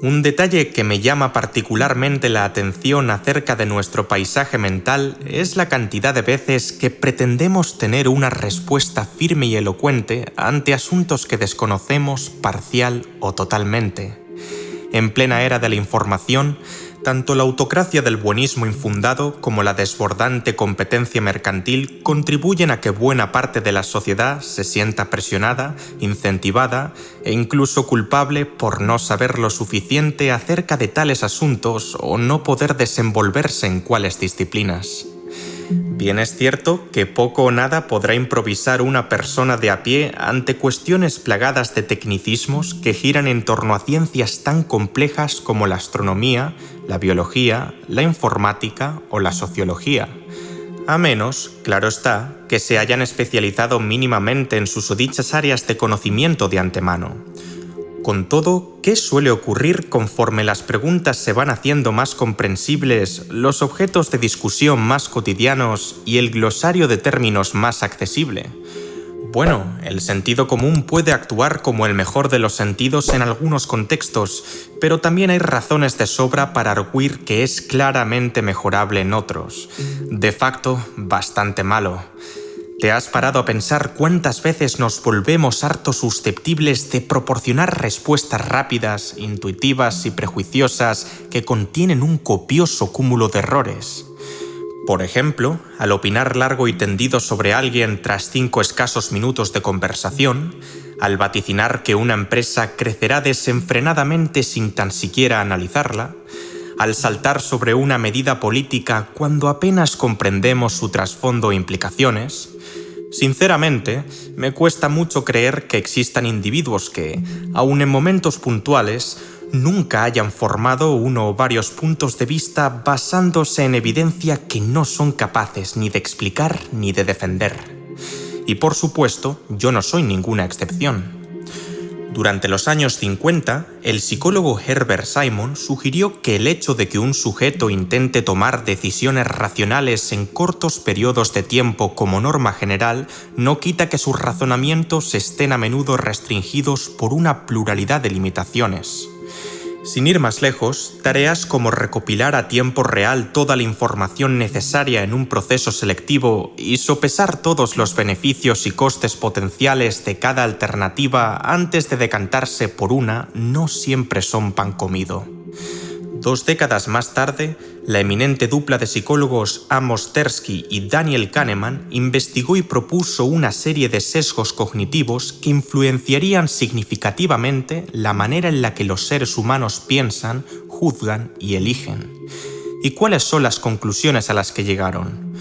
Un detalle que me llama particularmente la atención acerca de nuestro paisaje mental es la cantidad de veces que pretendemos tener una respuesta firme y elocuente ante asuntos que desconocemos parcial o totalmente. En plena era de la información, tanto la autocracia del buenismo infundado como la desbordante competencia mercantil contribuyen a que buena parte de la sociedad se sienta presionada, incentivada e incluso culpable por no saber lo suficiente acerca de tales asuntos o no poder desenvolverse en cuales disciplinas. Bien es cierto que poco o nada podrá improvisar una persona de a pie ante cuestiones plagadas de tecnicismos que giran en torno a ciencias tan complejas como la astronomía, la biología, la informática o la sociología. A menos, claro está, que se hayan especializado mínimamente en susodichas áreas de conocimiento de antemano. Con todo, ¿qué suele ocurrir conforme las preguntas se van haciendo más comprensibles, los objetos de discusión más cotidianos y el glosario de términos más accesible? Bueno, el sentido común puede actuar como el mejor de los sentidos en algunos contextos, pero también hay razones de sobra para arguir que es claramente mejorable en otros. De facto, bastante malo. ¿Te has parado a pensar cuántas veces nos volvemos harto susceptibles de proporcionar respuestas rápidas, intuitivas y prejuiciosas que contienen un copioso cúmulo de errores? Por ejemplo, al opinar largo y tendido sobre alguien tras 5 escasos minutos de conversación, al vaticinar que una empresa crecerá desenfrenadamente sin tan siquiera analizarla, al saltar sobre una medida política cuando apenas comprendemos su trasfondo e implicaciones. Sinceramente, me cuesta mucho creer que existan individuos que, aun en momentos puntuales, nunca hayan formado uno o varios puntos de vista basándose en evidencia que no son capaces ni de explicar ni de defender. Y por supuesto, yo no soy ninguna excepción. Durante los años 50, el psicólogo Herbert Simon sugirió que el hecho de que un sujeto intente tomar decisiones racionales en cortos periodos de tiempo como norma general no quita que sus razonamientos estén a menudo restringidos por una pluralidad de limitaciones. Sin ir más lejos, tareas como recopilar a tiempo real toda la información necesaria en un proceso selectivo y sopesar todos los beneficios y costes potenciales de cada alternativa antes de decantarse por una no siempre son pan comido. 2 décadas más tarde, la eminente dupla de psicólogos Amos Tversky y Daniel Kahneman investigó y propuso una serie de sesgos cognitivos que influenciarían significativamente la manera en la que los seres humanos piensan, juzgan y eligen. ¿Y cuáles son las conclusiones a las que llegaron?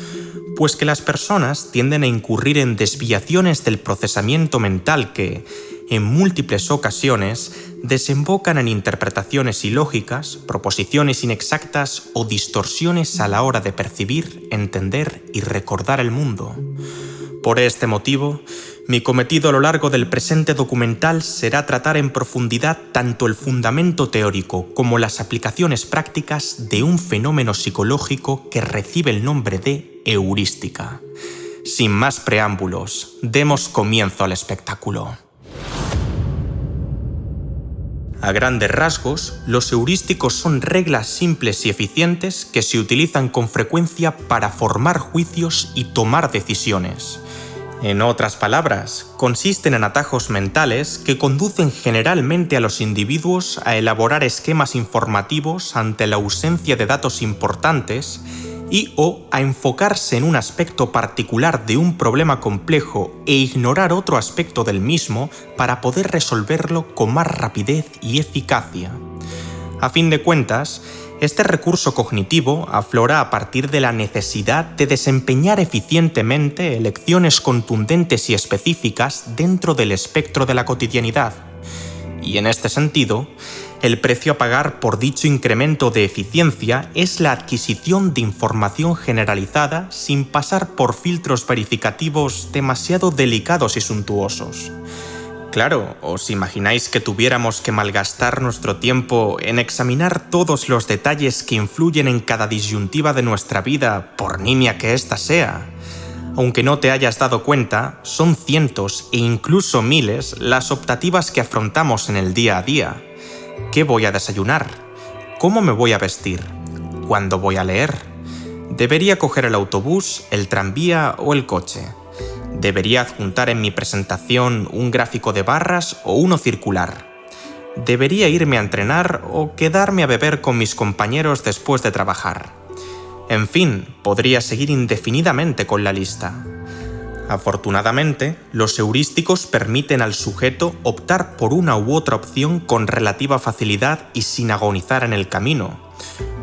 Pues que las personas tienden a incurrir en desviaciones del procesamiento mental que, en múltiples ocasiones, desembocan en interpretaciones ilógicas, proposiciones inexactas o distorsiones a la hora de percibir, entender y recordar el mundo. Por este motivo, mi cometido a lo largo del presente documental será tratar en profundidad tanto el fundamento teórico como las aplicaciones prácticas de un fenómeno psicológico que recibe el nombre de heurística. Sin más preámbulos, demos comienzo al espectáculo. A grandes rasgos, los heurísticos son reglas simples y eficientes que se utilizan con frecuencia para formar juicios y tomar decisiones. En otras palabras, consisten en atajos mentales que conducen generalmente a los individuos a elaborar esquemas informativos ante la ausencia de datos importantes y o a enfocarse en un aspecto particular de un problema complejo e ignorar otro aspecto del mismo para poder resolverlo con más rapidez y eficacia. A fin de cuentas, este recurso cognitivo aflora a partir de la necesidad de desempeñar eficientemente elecciones contundentes y específicas dentro del espectro de la cotidianidad. Y en este sentido, el precio a pagar por dicho incremento de eficiencia es la adquisición de información generalizada sin pasar por filtros verificativos demasiado delicados y suntuosos. Claro, ¿os imagináis que tuviéramos que malgastar nuestro tiempo en examinar todos los detalles que influyen en cada disyuntiva de nuestra vida, por nimia que ésta sea? Aunque no te hayas dado cuenta, son cientos e incluso miles las optativas que afrontamos en el día a día. ¿Qué voy a desayunar? ¿Cómo me voy a vestir? ¿Cuándo voy a leer? ¿Debería coger el autobús, el tranvía o el coche? ¿Debería adjuntar en mi presentación un gráfico de barras o uno circular? ¿Debería irme a entrenar o quedarme a beber con mis compañeros después de trabajar? En fin, podría seguir indefinidamente con la lista. Afortunadamente, los heurísticos permiten al sujeto optar por una u otra opción con relativa facilidad y sin agonizar en el camino.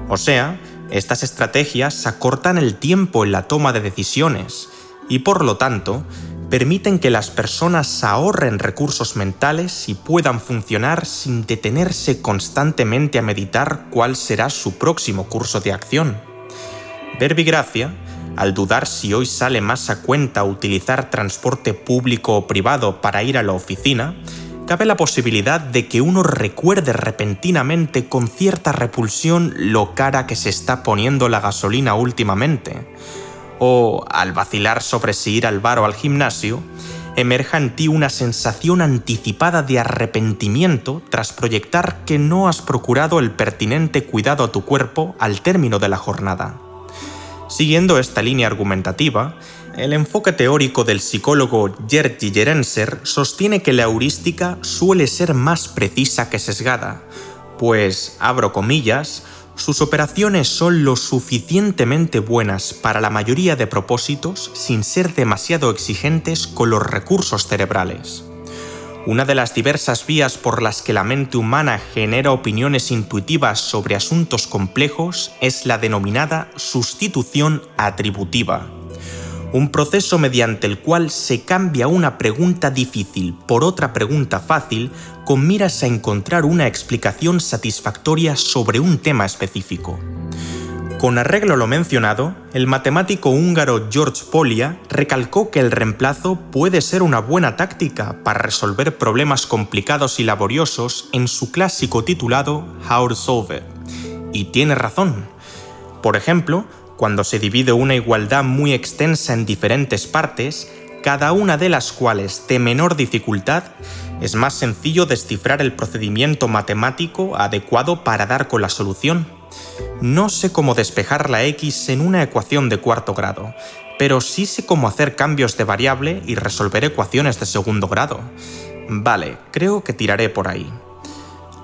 O sea, estas estrategias acortan el tiempo en la toma de decisiones y, por lo tanto, permiten que las personas ahorren recursos mentales y puedan funcionar sin detenerse constantemente a meditar cuál será su próximo curso de acción. Verbigracia, al dudar si hoy sale más a cuenta utilizar transporte público o privado para ir a la oficina, cabe la posibilidad de que uno recuerde repentinamente con cierta repulsión lo cara que se está poniendo la gasolina últimamente. O, al vacilar sobre si ir al bar o al gimnasio, emerja en ti una sensación anticipada de arrepentimiento tras proyectar que no has procurado el pertinente cuidado a tu cuerpo al término de la jornada. Siguiendo esta línea argumentativa, el enfoque teórico del psicólogo Jerzy Jerenser sostiene que la heurística suele ser más precisa que sesgada, pues, abro comillas, sus operaciones son lo suficientemente buenas para la mayoría de propósitos sin ser demasiado exigentes con los recursos cerebrales. Una de las diversas vías por las que la mente humana genera opiniones intuitivas sobre asuntos complejos es la denominada sustitución atributiva, un proceso mediante el cual se cambia una pregunta difícil por otra pregunta fácil con miras a encontrar una explicación satisfactoria sobre un tema específico. Con arreglo a lo mencionado, el matemático húngaro George Polya recalcó que el reemplazo puede ser una buena táctica para resolver problemas complicados y laboriosos en su clásico titulado How to Solve It. Y tiene razón. Por ejemplo, cuando se divide una igualdad muy extensa en diferentes partes, cada una de las cuales de menor dificultad, es más sencillo descifrar el procedimiento matemático adecuado para dar con la solución. No sé cómo despejar la x en una ecuación de cuarto grado, pero sí sé cómo hacer cambios de variable y resolver ecuaciones de segundo grado. Vale, creo que tiraré por ahí.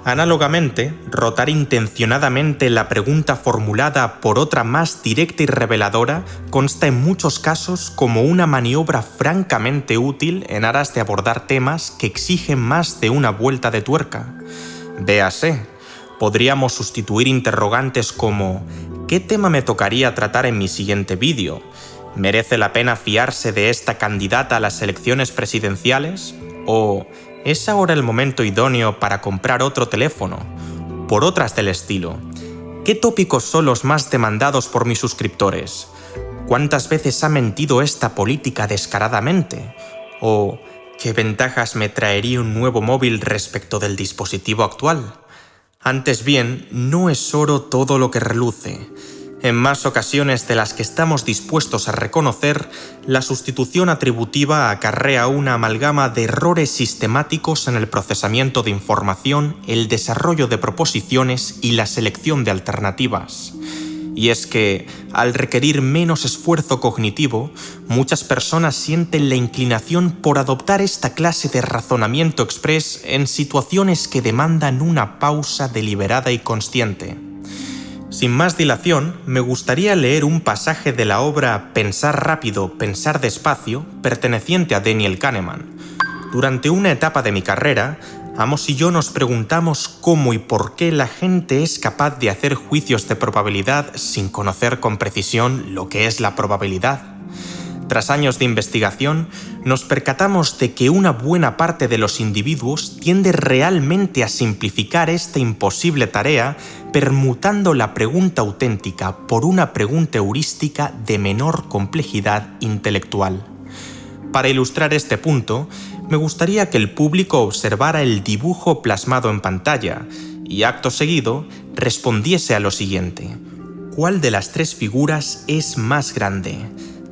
Análogamente, rotar intencionadamente la pregunta formulada por otra más directa y reveladora consta en muchos casos como una maniobra francamente útil en aras de abordar temas que exigen más de una vuelta de tuerca. Véase, podríamos sustituir interrogantes como ¿qué tema me tocaría tratar en mi siguiente vídeo? ¿Merece la pena fiarse de esta candidata a las elecciones presidenciales? ¿O ¿es ahora el momento idóneo para comprar otro teléfono? Por otras del estilo, ¿qué tópicos son los más demandados por mis suscriptores? ¿Cuántas veces ha mentido esta política descaradamente? ¿O qué ventajas me traería un nuevo móvil respecto del dispositivo actual? Antes bien, no es oro todo lo que reluce. En más ocasiones de las que estamos dispuestos a reconocer, la sustitución atributiva acarrea una amalgama de errores sistemáticos en el procesamiento de información, el desarrollo de proposiciones y la selección de alternativas. Y es que, al requerir menos esfuerzo cognitivo, muchas personas sienten la inclinación por adoptar esta clase de razonamiento express en situaciones que demandan una pausa deliberada y consciente. Sin más dilación, me gustaría leer un pasaje de la obra Pensar rápido, pensar despacio, perteneciente a Daniel Kahneman. Durante una etapa de mi carrera, Amos y yo nos preguntamos cómo y por qué la gente es capaz de hacer juicios de probabilidad sin conocer con precisión lo que es la probabilidad. Tras años de investigación, nos percatamos de que una buena parte de los individuos tiende realmente a simplificar esta imposible tarea permutando la pregunta auténtica por una pregunta heurística de menor complejidad intelectual. Para ilustrar este punto, me gustaría que el público observara el dibujo plasmado en pantalla y, acto seguido, respondiese a lo siguiente. ¿Cuál de las tres figuras es más grande?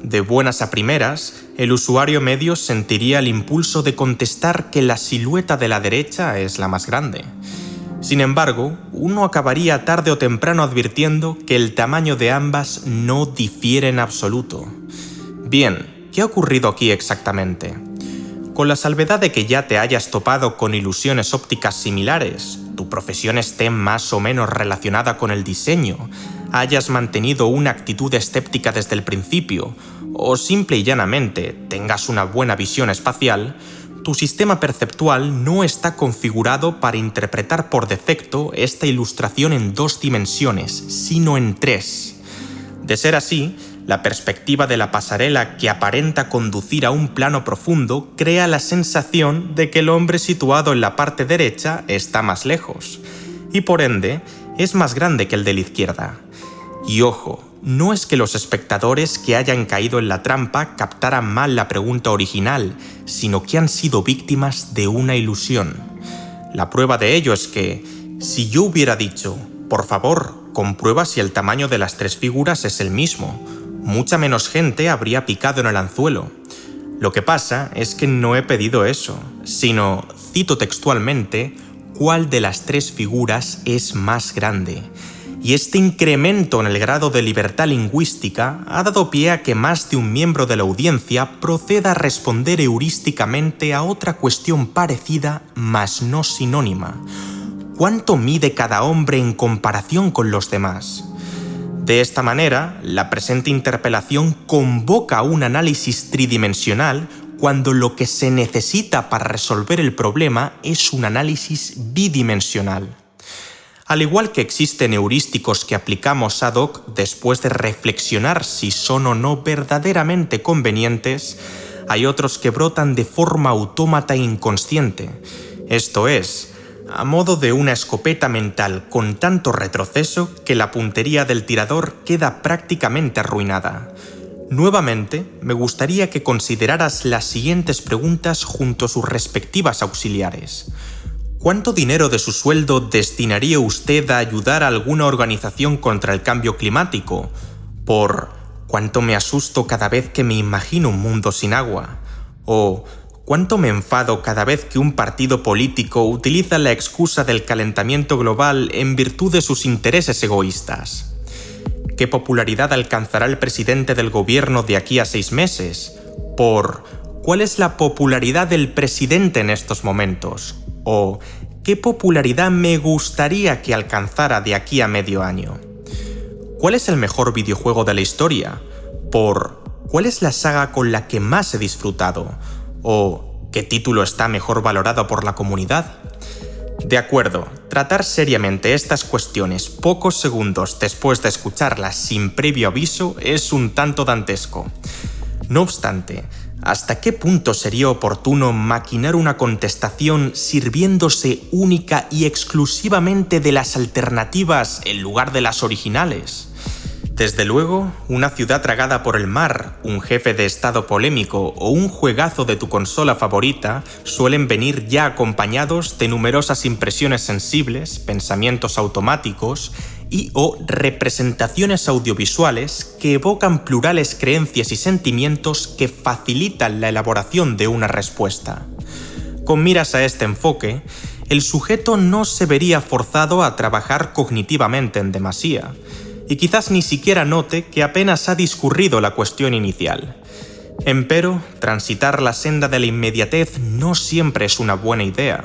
De buenas a primeras, el usuario medio sentiría el impulso de contestar que la silueta de la derecha es la más grande. Sin embargo, uno acabaría tarde o temprano advirtiendo que el tamaño de ambas no difiere en absoluto. Bien, ¿qué ha ocurrido aquí exactamente? Con la salvedad de que ya te hayas topado con ilusiones ópticas similares, tu profesión esté más o menos relacionada con el diseño, hayas mantenido una actitud escéptica desde el principio, o simple y llanamente tengas una buena visión espacial, tu sistema perceptual no está configurado para interpretar por defecto esta ilustración en 2 dimensiones, sino en 3. De ser así, la perspectiva de la pasarela que aparenta conducir a un plano profundo crea la sensación de que el hombre situado en la parte derecha está más lejos, y por ende es más grande que el de la izquierda. Y ojo, no es que los espectadores que hayan caído en la trampa captaran mal la pregunta original, sino que han sido víctimas de una ilusión. La prueba de ello es que, si yo hubiera dicho, por favor, comprueba si el tamaño de las 3 figuras es el mismo, mucha menos gente habría picado en el anzuelo. Lo que pasa es que no he pedido eso, sino, cito textualmente, ¿cuál de las 3 figuras es más grande? Y este incremento en el grado de libertad lingüística ha dado pie a que más de un miembro de la audiencia proceda a responder heurísticamente a otra cuestión parecida, mas no sinónima. ¿Cuánto mide cada hombre en comparación con los demás? De esta manera, la presente interpelación convoca un análisis tridimensional cuando lo que se necesita para resolver el problema es un análisis bidimensional. Al igual que existen heurísticos que aplicamos ad hoc después de reflexionar si son o no verdaderamente convenientes, hay otros que brotan de forma autómata e inconsciente, esto es, a modo de una escopeta mental con tanto retroceso que la puntería del tirador queda prácticamente arruinada. Nuevamente, me gustaría que consideraras las siguientes preguntas junto a sus respectivas auxiliares. ¿Cuánto dinero de su sueldo destinaría usted a ayudar a alguna organización contra el cambio climático? Por ¿cuánto me asusto cada vez que me imagino un mundo sin agua? O ¿cuánto me enfado cada vez que un partido político utiliza la excusa del calentamiento global en virtud de sus intereses egoístas? ¿Qué popularidad alcanzará el presidente del gobierno de aquí a 6 meses? Por ¿cuál es la popularidad del presidente en estos momentos? O ¿qué popularidad me gustaría que alcanzara de aquí a medio año? ¿Cuál es el mejor videojuego de la historia? Por ¿cuál es la saga con la que más he disfrutado? ¿O qué título está mejor valorado por la comunidad? De acuerdo, tratar seriamente estas cuestiones pocos segundos después de escucharlas sin previo aviso es un tanto dantesco. No obstante, ¿hasta qué punto sería oportuno maquinar una contestación sirviéndose única y exclusivamente de las alternativas en lugar de las originales? Desde luego, una ciudad tragada por el mar, un jefe de estado polémico o un juegazo de tu consola favorita suelen venir ya acompañados de numerosas impresiones sensibles, pensamientos automáticos y o representaciones audiovisuales que evocan plurales creencias y sentimientos que facilitan la elaboración de una respuesta. Con miras a este enfoque, el sujeto no se vería forzado a trabajar cognitivamente en demasía, y quizás ni siquiera note que apenas ha discurrido la cuestión inicial. Empero, transitar la senda de la inmediatez no siempre es una buena idea.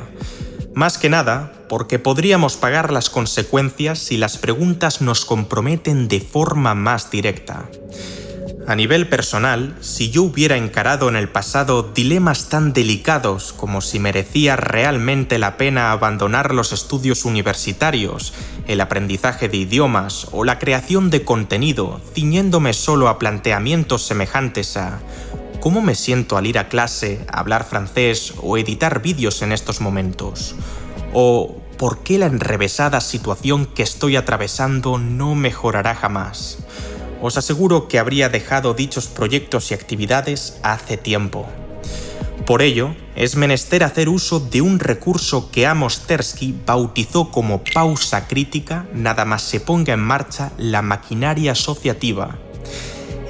Más que nada, porque podríamos pagar las consecuencias si las preguntas nos comprometen de forma más directa. A nivel personal, si yo hubiera encarado en el pasado dilemas tan delicados como si merecía realmente la pena abandonar los estudios universitarios, el aprendizaje de idiomas o la creación de contenido, ciñéndome solo a planteamientos semejantes a ¿cómo me siento al ir a clase, hablar francés o editar vídeos en estos momentos? O ¿por qué la enrevesada situación que estoy atravesando no mejorará jamás? Os aseguro que habría dejado dichos proyectos y actividades hace tiempo. Por ello, es menester hacer uso de un recurso que Amos Tversky bautizó como pausa crítica nada más se ponga en marcha la maquinaria asociativa.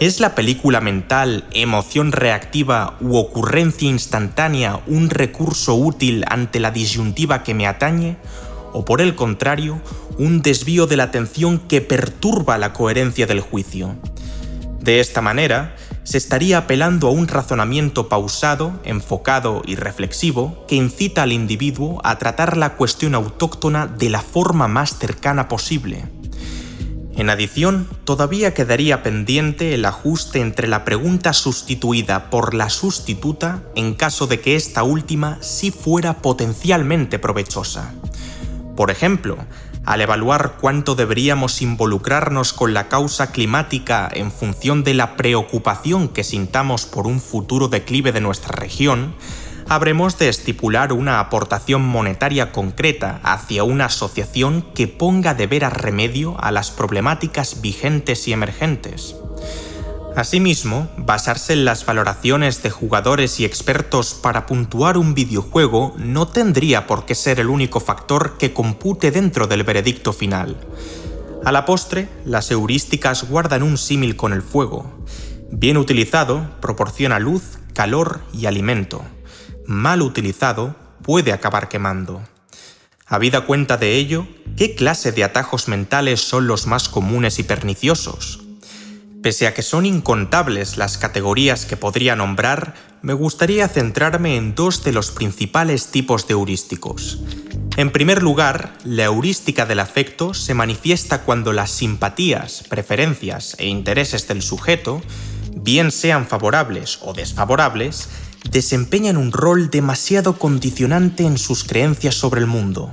¿Es la película mental, emoción reactiva u ocurrencia instantánea un recurso útil ante la disyuntiva que me atañe? o por el contrario, un desvío de la atención que perturba la coherencia del juicio. De esta manera, se estaría apelando a un razonamiento pausado, enfocado y reflexivo que incita al individuo a tratar la cuestión autóctona de la forma más cercana posible. En adición, todavía quedaría pendiente el ajuste entre la pregunta sustituida por la sustituta en caso de que esta última sí fuera potencialmente provechosa. Por ejemplo, al evaluar cuánto deberíamos involucrarnos con la causa climática en función de la preocupación que sintamos por un futuro declive de nuestra región, habremos de estipular una aportación monetaria concreta hacia una asociación que ponga de veras remedio a las problemáticas vigentes y emergentes. Asimismo, basarse en las valoraciones de jugadores y expertos para puntuar un videojuego no tendría por qué ser el único factor que compute dentro del veredicto final. A la postre, las heurísticas guardan un símil con el fuego. Bien utilizado, proporciona luz, calor y alimento. Mal utilizado, puede acabar quemando. Habida cuenta de ello, ¿qué clase de atajos mentales son los más comunes y perniciosos? Pese a que son incontables las categorías que podría nombrar, me gustaría centrarme en dos de los principales tipos de heurísticos. En primer lugar, la heurística del afecto se manifiesta cuando las simpatías, preferencias e intereses del sujeto, bien sean favorables o desfavorables, desempeñan un rol demasiado condicionante en sus creencias sobre el mundo.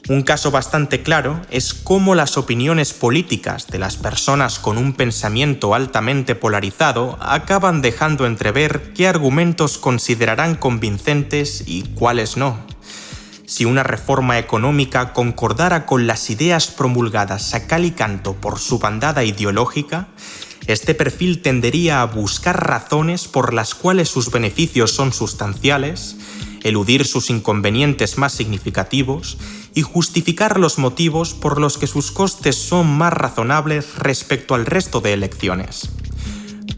Un caso bastante claro es cómo las opiniones políticas de las personas con un pensamiento altamente polarizado acaban dejando entrever qué argumentos considerarán convincentes y cuáles no. Si una reforma económica concordara con las ideas promulgadas a cal y canto por su bandada ideológica, este perfil tendería a buscar razones por las cuales sus beneficios son sustanciales, eludir sus inconvenientes más significativos y justificar los motivos por los que sus costes son más razonables respecto al resto de elecciones.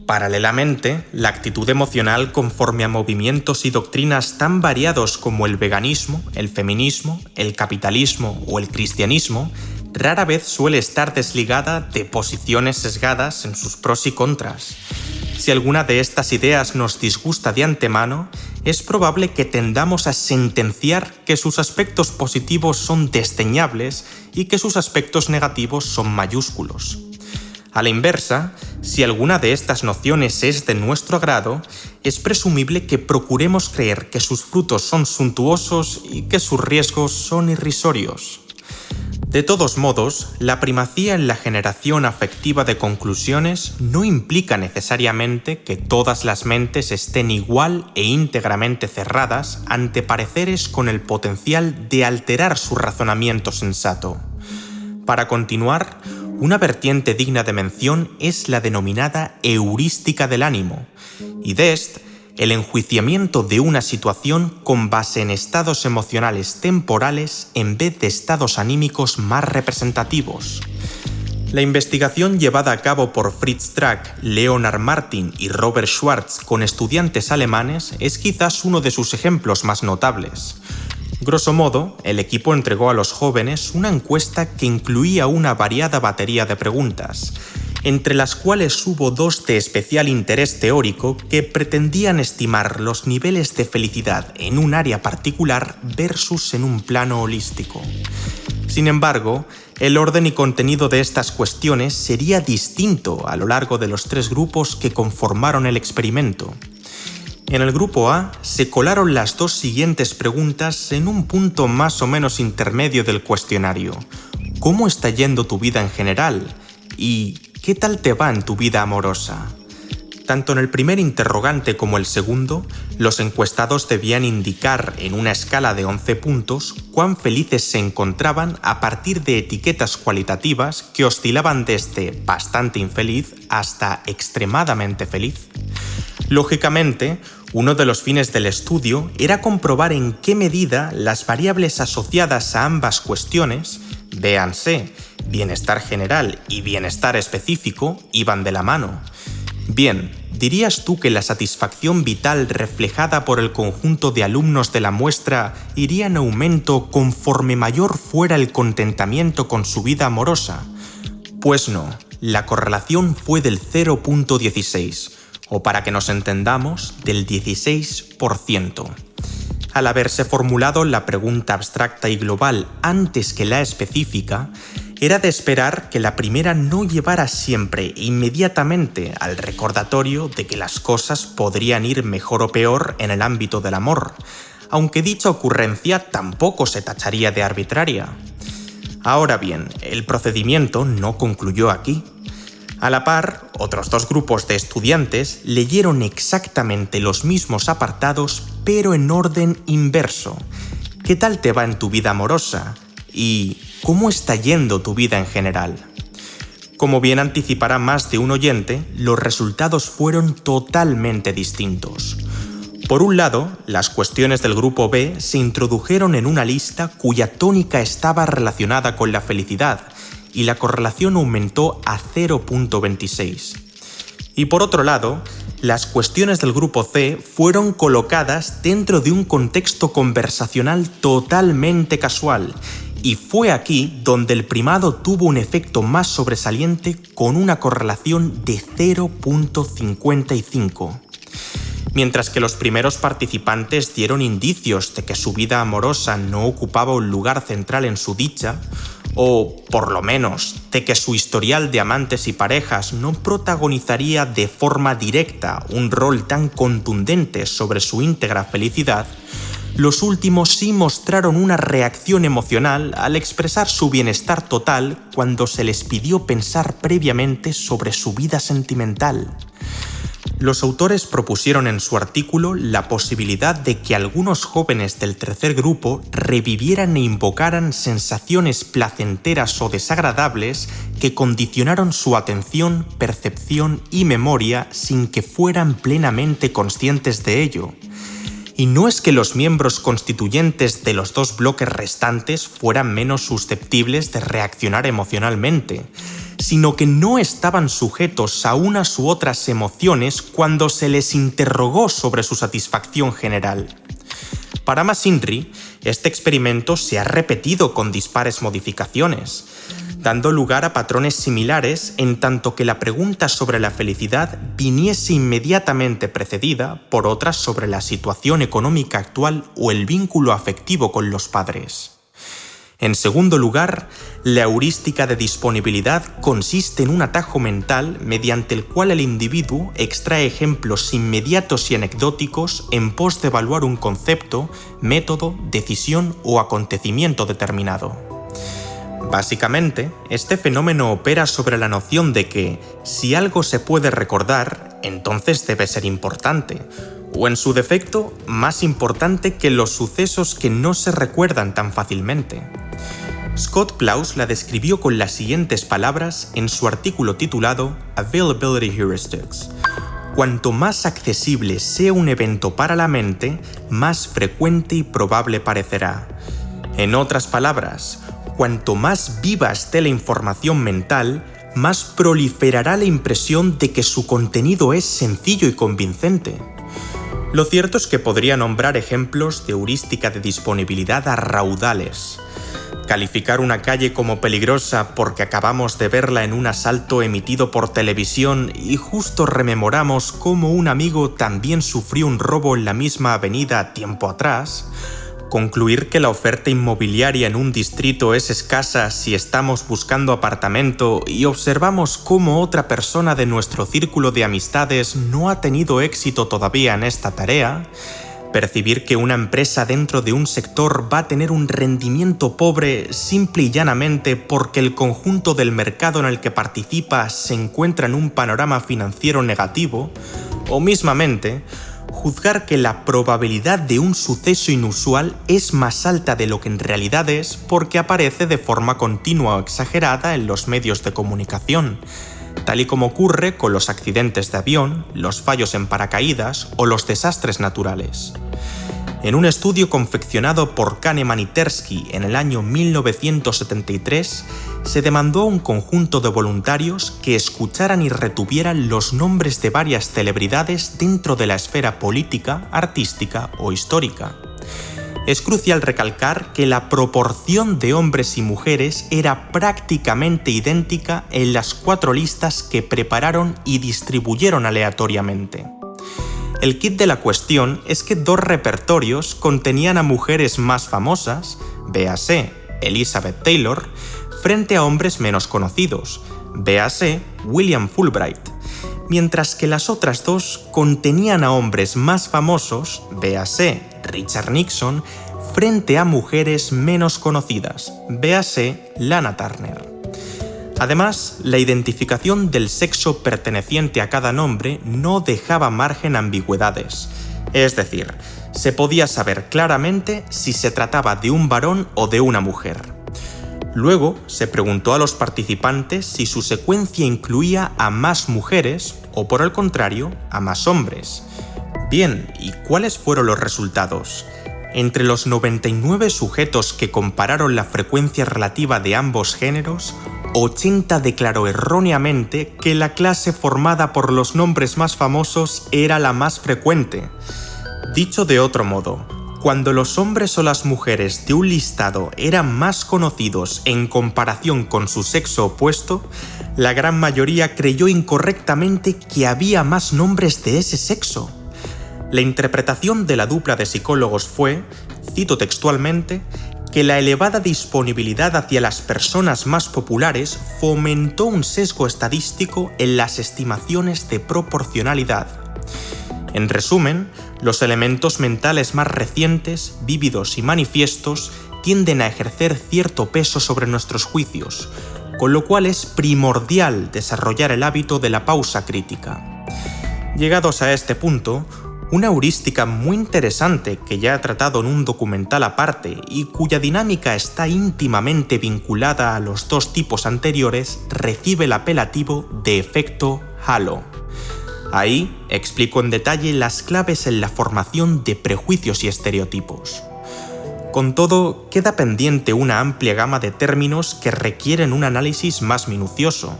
Paralelamente, la actitud emocional conforme a movimientos y doctrinas tan variados como el veganismo, el feminismo, el capitalismo o el cristianismo rara vez suele estar desligada de posiciones sesgadas en sus pros y contras. Si alguna de estas ideas nos disgusta de antemano, es probable que tendamos a sentenciar que sus aspectos positivos son desdeñables y que sus aspectos negativos son mayúsculos. A la inversa, si alguna de estas nociones es de nuestro agrado, es presumible que procuremos creer que sus frutos son suntuosos y que sus riesgos son irrisorios. De todos modos, la primacía en la generación afectiva de conclusiones no implica necesariamente que todas las mentes estén igual e íntegramente cerradas ante pareceres con el potencial de alterar su razonamiento sensato. Para continuar, una vertiente digna de mención es la denominada heurística del ánimo, y de el enjuiciamiento de una situación con base en estados emocionales temporales en vez de estados anímicos más representativos. La investigación llevada a cabo por Fritz Strack, Leonard Martin y Robert Schwartz con estudiantes alemanes es quizás uno de sus ejemplos más notables. Grosso modo, el equipo entregó a los jóvenes una encuesta que incluía una variada batería de preguntas, entre las cuales hubo dos de especial interés teórico que pretendían estimar los niveles de felicidad en un área particular versus en un plano holístico. Sin embargo, el orden y contenido de estas cuestiones sería distinto a lo largo de los tres grupos que conformaron el experimento. En el grupo A se colaron las dos siguientes preguntas en un punto más o menos intermedio del cuestionario. ¿Cómo está yendo tu vida en general? Y ¿qué tal te va en tu vida amorosa? Tanto en el primer interrogante como el segundo, los encuestados debían indicar en una escala de 11 puntos cuán felices se encontraban a partir de etiquetas cualitativas que oscilaban desde bastante infeliz hasta extremadamente feliz. Lógicamente, uno de los fines del estudio era comprobar en qué medida las variables asociadas a ambas cuestiones, véanse, bienestar general y bienestar específico, iban de la mano. Bien, ¿dirías tú que la satisfacción vital reflejada por el conjunto de alumnos de la muestra iría en aumento conforme mayor fuera el contentamiento con su vida amorosa? Pues no, la correlación fue del 0.16, o para que nos entendamos, del 16%. Al haberse formulado la pregunta abstracta y global antes que la específica, era de esperar que la primera no llevara siempre inmediatamente al recordatorio de que las cosas podrían ir mejor o peor en el ámbito del amor, aunque dicha ocurrencia tampoco se tacharía de arbitraria. Ahora bien, el procedimiento no concluyó aquí. A la par, otros dos grupos de estudiantes leyeron exactamente los mismos apartados, pero en orden inverso. ¿Qué tal te va en tu vida amorosa? ¿Y cómo está yendo tu vida en general? Como bien anticipará más de un oyente, los resultados fueron totalmente distintos. Por un lado, las cuestiones del grupo B se introdujeron en una lista cuya tónica estaba relacionada con la felicidad, y la correlación aumentó a 0.26. Y por otro lado, las cuestiones del grupo C fueron colocadas dentro de un contexto conversacional totalmente casual, y fue aquí donde el primado tuvo un efecto más sobresaliente con una correlación de 0.55. Mientras que los primeros participantes dieron indicios de que su vida amorosa no ocupaba un lugar central en su dicha, o, por lo menos, de que su historial de amantes y parejas no protagonizaría de forma directa un rol tan contundente sobre su íntegra felicidad, los últimos sí mostraron una reacción emocional al expresar su bienestar total cuando se les pidió pensar previamente sobre su vida sentimental. Los autores propusieron en su artículo la posibilidad de que algunos jóvenes del tercer grupo revivieran e invocaran sensaciones placenteras o desagradables que condicionaron su atención, percepción y memoria sin que fueran plenamente conscientes de ello. Y no es que los miembros constituyentes de los dos bloques restantes fueran menos susceptibles de reaccionar emocionalmente, sino que no estaban sujetos a unas u otras emociones cuando se les interrogó sobre su satisfacción general. Para Masinri, este experimento se ha repetido con dispares modificaciones, dando lugar a patrones similares en tanto que la pregunta sobre la felicidad viniese inmediatamente precedida por otras sobre la situación económica actual o el vínculo afectivo con los padres. En segundo lugar, la heurística de disponibilidad consiste en un atajo mental mediante el cual el individuo extrae ejemplos inmediatos y anecdóticos en pos de evaluar un concepto, método, decisión o acontecimiento determinado. Básicamente, este fenómeno opera sobre la noción de que, si algo se puede recordar, entonces debe ser importante, o en su defecto, más importante que los sucesos que no se recuerdan tan fácilmente. Scott Plous la describió con las siguientes palabras en su artículo titulado Availability Heuristics. Cuanto más accesible sea un evento para la mente, más frecuente y probable parecerá. En otras palabras, cuanto más viva esté la información mental, más proliferará la impresión de que su contenido es sencillo y convincente. Lo cierto es que podría nombrar ejemplos de heurística de disponibilidad a raudales. Calificar una calle como peligrosa porque acabamos de verla en un asalto emitido por televisión y justo rememoramos cómo un amigo también sufrió un robo en la misma avenida tiempo atrás. Concluir que la oferta inmobiliaria en un distrito es escasa si estamos buscando apartamento y observamos cómo otra persona de nuestro círculo de amistades no ha tenido éxito todavía en esta tarea. Percibir que una empresa dentro de un sector va a tener un rendimiento pobre simple y llanamente porque el conjunto del mercado en el que participa se encuentra en un panorama financiero negativo, o mismamente, juzgar que la probabilidad de un suceso inusual es más alta de lo que en realidad es porque aparece de forma continua o exagerada en los medios de comunicación, tal y como ocurre con los accidentes de avión, los fallos en paracaídas o los desastres naturales. En un estudio confeccionado por Kahneman y Tversky en el año 1973, se demandó a un conjunto de voluntarios que escucharan y retuvieran los nombres de varias celebridades dentro de la esfera política, artística o histórica. Es crucial recalcar que la proporción de hombres y mujeres era prácticamente idéntica en las 4 listas que prepararon y distribuyeron aleatoriamente. El quid de la cuestión es que 2 repertorios contenían a mujeres más famosas, véase Elizabeth Taylor, frente a hombres menos conocidos, véase William Fulbright, mientras que las otras 2 contenían a hombres más famosos, véase Richard Nixon, frente a mujeres menos conocidas, véase Lana Turner. Además, la identificación del sexo perteneciente a cada nombre no dejaba margen a ambigüedades, es decir, se podía saber claramente si se trataba de un varón o de una mujer. Luego, se preguntó a los participantes si su secuencia incluía a más mujeres o, por el contrario, a más hombres. Bien, ¿y cuáles fueron los resultados? Entre los 99 sujetos que compararon la frecuencia relativa de ambos géneros, 80 declaró erróneamente que la clase formada por los nombres más famosos era la más frecuente. Dicho de otro modo, cuando los hombres o las mujeres de un listado eran más conocidos en comparación con su sexo opuesto, la gran mayoría creyó incorrectamente que había más nombres de ese sexo. La interpretación de la dupla de psicólogos fue, cito textualmente, que la elevada disponibilidad hacia las personas más populares fomentó un sesgo estadístico en las estimaciones de proporcionalidad. En resumen, los elementos mentales más recientes, vívidos y manifiestos tienden a ejercer cierto peso sobre nuestros juicios, con lo cual es primordial desarrollar el hábito de la pausa crítica. Llegados a este punto, una heurística muy interesante que ya he tratado en un documental aparte y cuya dinámica está íntimamente vinculada a los 2 tipos anteriores recibe el apelativo de efecto halo. Ahí explico en detalle las claves en la formación de prejuicios y estereotipos. Con todo, queda pendiente una amplia gama de términos que requieren un análisis más minucioso.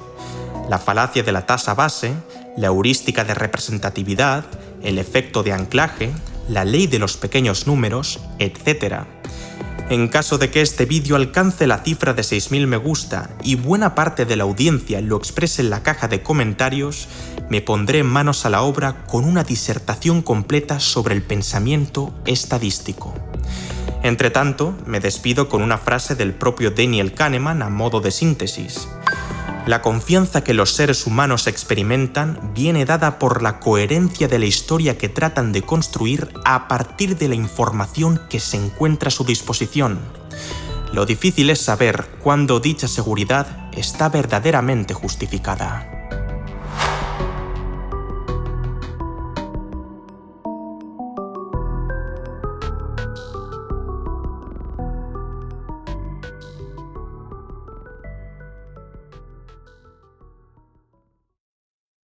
La falacia de la tasa base, la heurística de representatividad, el efecto de anclaje, la ley de los pequeños números, etc. En caso de que este vídeo alcance la cifra de 6.000 me gusta y buena parte de la audiencia lo exprese en la caja de comentarios, me pondré manos a la obra con una disertación completa sobre el pensamiento estadístico. Entre tanto, me despido con una frase del propio Daniel Kahneman a modo de síntesis. La confianza que los seres humanos experimentan viene dada por la coherencia de la historia que tratan de construir a partir de la información que se encuentra a su disposición. Lo difícil es saber cuándo dicha seguridad está verdaderamente justificada.